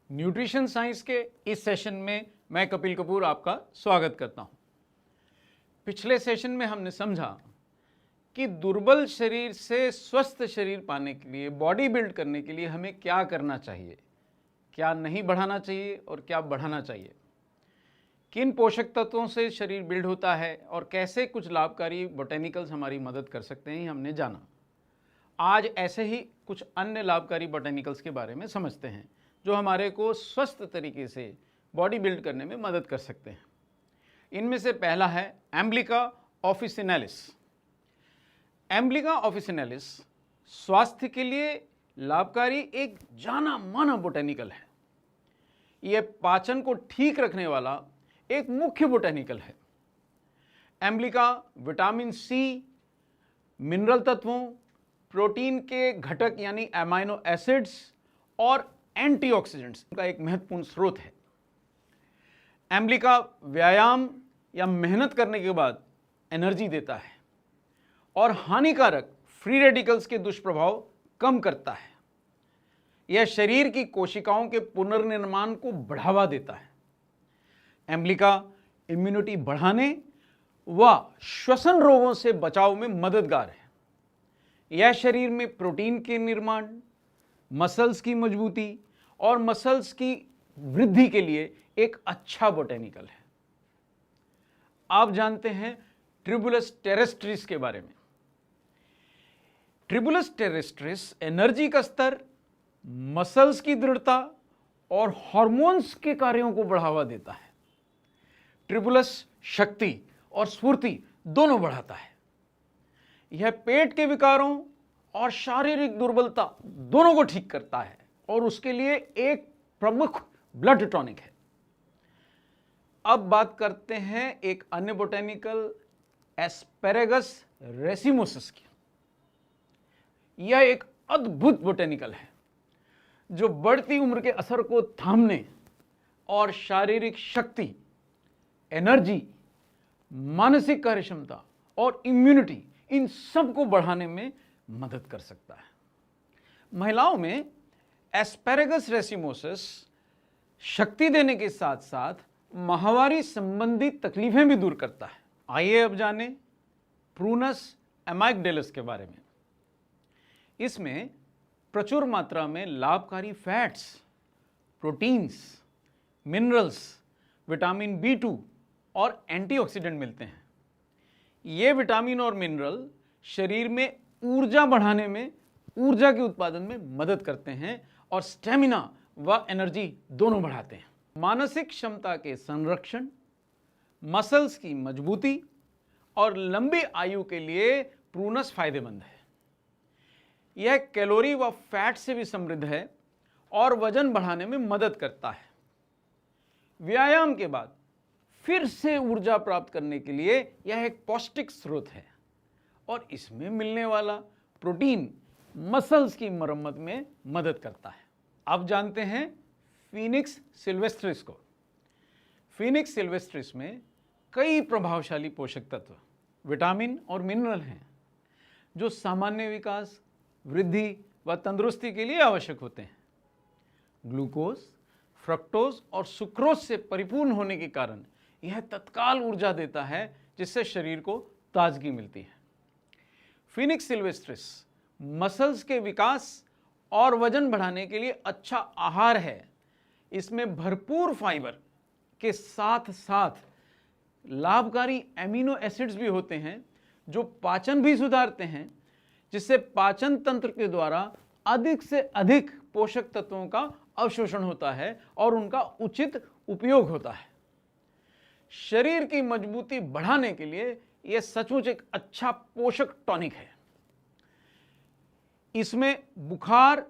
Nutrition science के इस session में मैं कपिल कपूर आपका स्वागत करता हूं। पिछले सेशन में हमने समझा कि दुर्बल शरीर से स्वस्थ शरीर पाने के लिए, बॉडी बिल्ड करने के लिए हमें क्या करना चाहिए, क्या नहीं बढ़ाना चाहिए और क्या बढ़ाना चाहिए, किन पोषक तत्वों से शरीर बिल्ड होता है और कैसे कुछ लाभकारी बोटेनिकल्स हमारी मदद कर सकते हैं, हमने जाना। आज ऐसे ही कुछ अन्य लाभकारी बोटेनिकल्स के बारे में समझते हैं जो हमारे को स्वस्थ तरीके से बॉडी बिल्ड करने में मदद कर सकते हैं। इनमें से पहला है एम्ब्लिका ऑफिसिनालिस। एम्ब्लिका ऑफिसिनालिस स्वास्थ्य के लिए लाभकारी एक जाना माना बोटेनिकल है। यह पाचन को ठीक रखने वाला एक मुख्य बोटेनिकल है। एम्ब्लिका विटामिन सी, मिनरल तत्वों, प्रोटीन के घटक यानी एमाइनो एसिड्स और एंटीऑक्सीडेंट्स का एक महत्वपूर्ण स्रोत है। एम्ब्लिका व्यायाम या मेहनत करने के बाद एनर्जी देता है और हानिकारक फ्री रेडिकल्स के दुष्प्रभाव कम करता है। यह शरीर की कोशिकाओं के पुनर्निर्माण को बढ़ावा देता है। एम्ब्लिका इम्यूनिटी बढ़ाने व श्वसन रोगों से बचाव में मददगार है। यह शरीर में प्रोटीन के निर्माण, मसल्स की मजबूती और मसल्स की वृद्धि के लिए एक अच्छा बोटेनिकल है। आप जानते हैं ट्रिबुलस टेरेस्ट्रिस के बारे में। ट्रिबुलस टेरेस्ट्रिस एनर्जी का स्तर, मसल्स की दृढ़ता और हार्मोन्स के कार्यों को बढ़ावा देता है। ट्रिबुलस शक्ति और स्फूर्ति दोनों बढ़ाता है। यह पेट के विकारों और शारीरिक दुर्बलता दोनों को ठीक करता है और उसके लिए एक प्रमुख ब्लड टॉनिक है। अब बात करते हैं एक अन्य बोटेनिकल एस्पेरेगस रेसिमोसस की। यह एक अद्भुत बोटेनिकल है जो बढ़ती उम्र के असर को थामने और शारीरिक शक्ति, एनर्जी, मानसिक कार्यक्षमता और इम्यूनिटी, इन सब को बढ़ाने में मदद कर सकता है। महिलाओं में एस्पेरेगस रेसिमोसस शक्ति देने के साथ साथ माहवारी संबंधी तकलीफें भी दूर करता है। आइए अब जानें प्रूनस एमाइगडेलस के बारे में। इसमें प्रचुर मात्रा में लाभकारी fats, proteins, minerals, vitamin B2 और एंटीऑक्सीडेंट मिलते हैं। ये विटामिन और मिनरल शरीर में ऊर्जा बढ़ाने में, ऊर्जा के उत्पादन में मदद करते हैं और स्टेमिना व एनर्जी दोनों बढ़ाते हैं। मानसिक क्षमता के संरक्षण, मसल्स की मजबूती और लंबी आयु के लिए प्रूनस फायदेमंद है। यह कैलोरी व फैट से भी समृद्ध है और वजन बढ़ाने में मदद करता है। व्यायाम के बाद फिर से ऊर्जा प्राप्त करने के लिए यह एक पौष्टिक स्रोत है और इसमें मिलने वाला प्रोटीन मसल्स की मरम्मत में मदद करता है। अब जानते हैं फीनिक्स सिल्वेस्ट्रिस को। फीनिक्स सिल्वेस्ट्रिस में कई प्रभावशाली पोषक तत्व, विटामिन और मिनरल हैं जो सामान्य विकास, वृद्धि व तंदुरुस्ती के लिए आवश्यक होते हैं। ग्लूकोज, फ्रक्टोज और सुक्रोज से परिपूर्ण होने के कारण यह तत्काल ऊर्जा देता है जिससे शरीर को ताजगी मिलती है। फीनिक्स सिल्वेस्ट्रिस मसल्स के विकास और वजन बढ़ाने के लिए अच्छा आहार है। इसमें भरपूर फाइबर के साथ साथ लाभकारी एमिनो एसिड्स भी होते हैं जो पाचन भी सुधारते हैं, जिससे पाचन तंत्र के द्वारा अधिक से अधिक पोषक तत्वों का अवशोषण होता है और उनका उचित उपयोग होता है। शरीर की मजबूती बढ़ाने के लिए यह सचमुच एक अच्छा पोषक टॉनिक है। इसमें बुखार,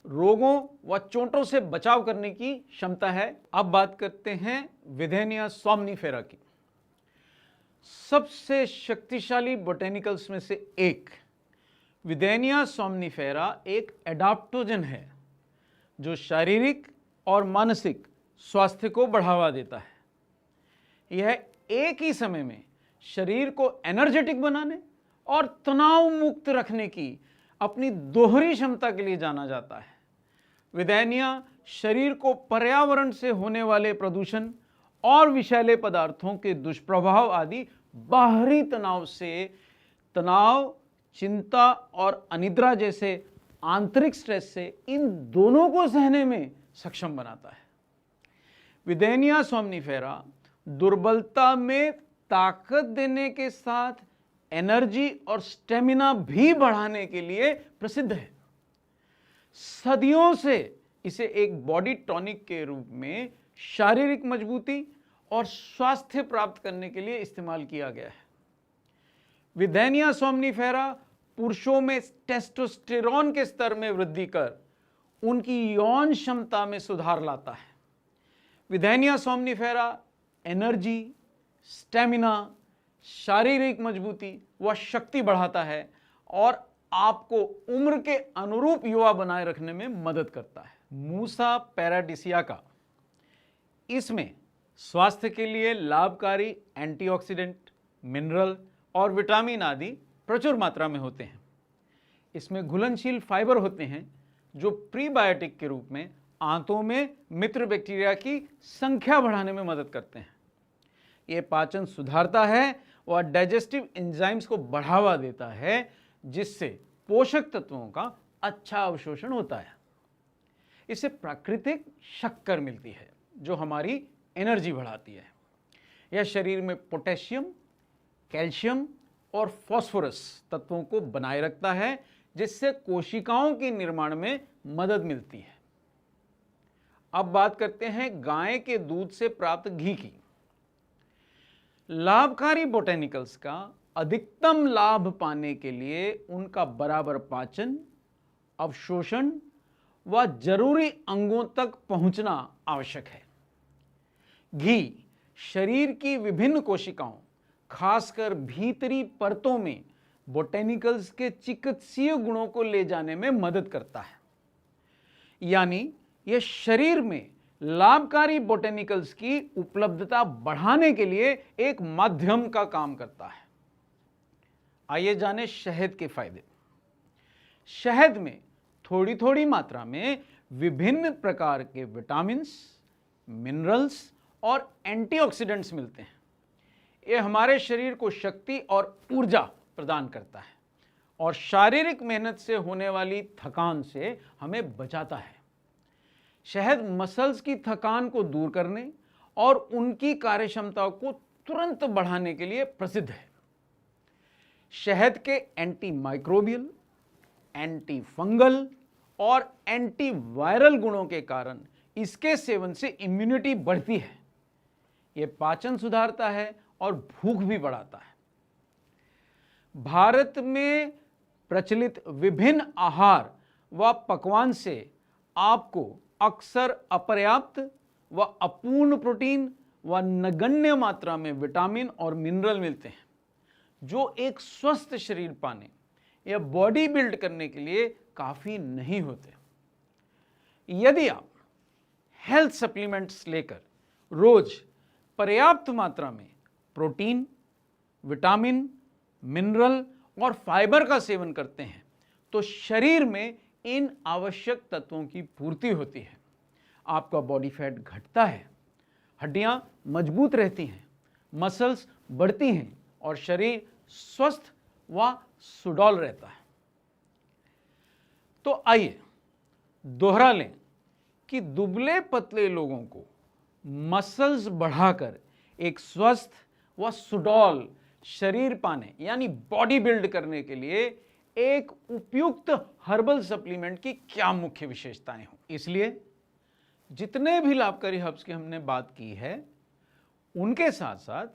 रोगों व चोटों से बचाव करने की क्षमता है। अब बात करते हैं विथेनिया सोमनिफेरा की। सबसे शक्तिशाली बोटेनिकल्स में से एक विथेनिया सोमनिफेरा एक एडाप्टोजन है जो शारीरिक और मानसिक स्वास्थ्य को बढ़ावा देता है। यह एक ही समय में शरीर को एनर्जेटिक बनाने और तनाव मुक्त रखने की अपनी दोहरी क्षमता के लिए जाना जाता है। विदैनिया शरीर को पर्यावरण से होने वाले प्रदूषण और विषैले पदार्थों के दुष्प्रभाव आदि बाहरी तनाव से तनाव, चिंता और अनिद्रा जैसे आंतरिक स्ट्रेस से इन दोनों को सहने में सक्षम बनाता है। विदैनिया सोमनिफेरा दुर्बलता में ताकत देने के साथ एनर्जी और स्टेमिना भी बढ़ाने के लिए प्रसिद्ध है। सदियों से इसे एक बॉडी टॉनिक के रूप में शारीरिक मजबूती और स्वास्थ्य प्राप्त करने के लिए इस्तेमाल किया गया है। विदैनिया सोमनिफेरा पुरुषों में टेस्टोस्टेरोन के स्तर में वृद्धि कर उनकी यौन क्षमता में सुधार लाता है। विदैनिया सोमनिफेरा एनर्जी, स्टेमिना, शारीरिक मजबूती व शक्ति बढ़ाता है और आपको उम्र के अनुरूप युवा बनाए रखने में मदद करता है। मूसा पैराडिसियाका, इसमें स्वास्थ्य के लिए लाभकारी एंटीऑक्सीडेंट, मिनरल और विटामिन आदि प्रचुर मात्रा में होते हैं। इसमें घुलनशील फाइबर होते हैं जो प्रीबायोटिक के रूप में आंतों में मित्र बैक्टीरिया की संख्या बढ़ाने में मदद करते हैं। ये पाचन सुधारता है और डाइजेस्टिव एंजाइम्स को बढ़ावा देता है, जिससे पोषक तत्वों का अच्छा अवशोषण होता है। इससे प्राकृतिक शक्कर मिलती है जो हमारी एनर्जी बढ़ाती है। यह शरीर में पोटेशियम, कैल्शियम और फास्फोरस तत्वों को बनाए रखता है, जिससे कोशिकाओं के निर्माण में मदद मिलती है। अब बात करते हैं गाय के दूध से प्राप्त घी की। लाभकारी बोटेनिकल्स का अधिकतम लाभ पाने के लिए उनका बराबर पाचन, अवशोषण व जरूरी अंगों तक पहुंचना आवश्यक है। घी शरीर की विभिन्न कोशिकाओं, खासकर भीतरी परतों में बोटेनिकल्स के चिकित्सीय गुणों को ले जाने में मदद करता है। यानी यह शरीर में लाभकारी बोटेनिकल्स की उपलब्धता बढ़ाने के लिए एक माध्यम का काम करता है। आइए जानें शहद के फायदे। शहद में थोड़ी थोड़ी मात्रा में विभिन्न प्रकार के विटामिन्स, मिनरल्स और एंटीऑक्सीडेंट्स मिलते हैं। यह हमारे शरीर को शक्ति और ऊर्जा प्रदान करता है और शारीरिक मेहनत से होने वाली थकान से हमें बचाता है। शहद मसल्स की थकान को दूर करने और उनकी कार्यक्षमता को तुरंत बढ़ाने के लिए प्रसिद्ध है। शहद के एंटी माइक्रोबियल, एंटी फंगल और एंटी वायरल गुणों के कारण इसके सेवन से इम्यूनिटी बढ़ती है। यह पाचन सुधारता है और भूख भी बढ़ाता है। भारत में प्रचलित विभिन्न आहार व पकवान से आपको अक्सर अपर्याप्त व अपूर्ण प्रोटीन व नगण्य मात्रा में विटामिन और मिनरल मिलते हैं, जो एक स्वस्थ शरीर पाने या बॉडी बिल्ड करने के लिए काफी नहीं होते। यदि आप हेल्थ सप्लीमेंट्स लेकर रोज पर्याप्त मात्रा में प्रोटीन, विटामिन, मिनरल और फाइबर का सेवन करते हैं तो शरीर में इन आवश्यक तत्वों की पूर्ति होती है। आपका बॉडी फैट घटता है, हड्डियां मजबूत रहती हैं, मसल्स बढ़ती हैं और शरीर स्वस्थ व सुडौल रहता है। तो आइए दोहरा लें कि दुबले पतले लोगों को मसल्स बढ़ाकर एक स्वस्थ व सुडौल शरीर पाने यानी बॉडी बिल्ड करने के लिए एक उपयुक्त हर्बल सप्लीमेंट की क्या मुख्य विशेषताएं हों। इसलिए जितने भी लाभकारी हर्ब्स की हमने बात की है, उनके साथ साथ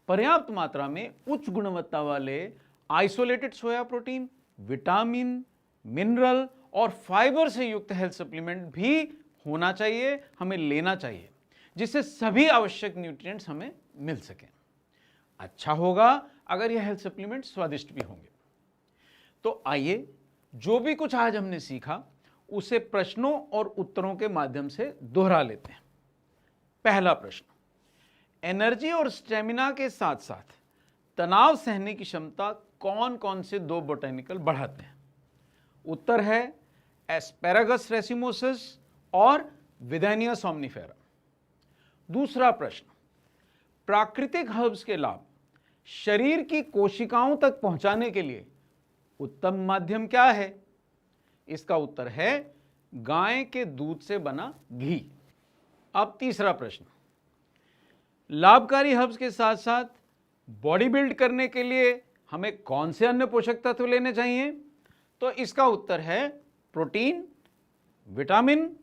पर्याप्त मात्रा में उच्च गुणवत्ता वाले isolated soya protein, vitamin, mineral और फाइबर से युक्त हेल्थ सप्लीमेंट भी होना चाहिए, हमें लेना चाहिए, जिससे सभी आवश्यक न्यूट्रिएंट्स हमें मिल सकें। अच्छा होगा अगर यह हेल्थ सप्लीमेंट स्वादिष्ट भी होंगे। तो आइए जो भी कुछ आज हमने सीखा उसे प्रश्नों और उत्तरों के माध्यम से दोहरा लेते हैं। पहला प्रश्न, एनर्जी और स्टेमिना के साथ साथ तनाव सहने की क्षमता कौन कौन से दो बोटेनिकल बढ़ाते हैं? उत्तर है एस्पेरागस रेसिमोसस और विदैनिया सोमनिफेरा। दूसरा प्रश्न, प्राकृतिक हर्ब्स के लाभ शरीर की कोशिकाओं तक पहुंचाने के लिए उत्तम माध्यम क्या है? इसका उत्तर है गाय के दूध से बना घी। अब तीसरा प्रश्न, लाभकारी हर्ब्स के साथ साथ बॉडी बिल्ड करने के लिए हमें कौन से अन्य पोषक तत्व लेने चाहिए? तो इसका उत्तर है प्रोटीन, विटामिन,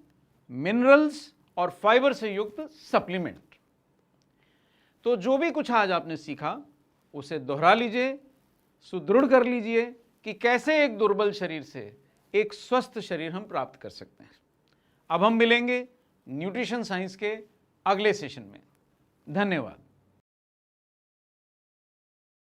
मिनरल्स और फाइबर से युक्त सप्लीमेंट। तो जो भी कुछ आज आपने सीखा उसे दोहरा लीजिए, सुदृढ़ कर लीजिए कि कैसे एक दुर्बल शरीर से एक स्वस्थ शरीर हम प्राप्त कर सकते हैं। अब हम मिलेंगे न्यूट्रिशन साइंस के अगले सेशन में। धन्यवाद।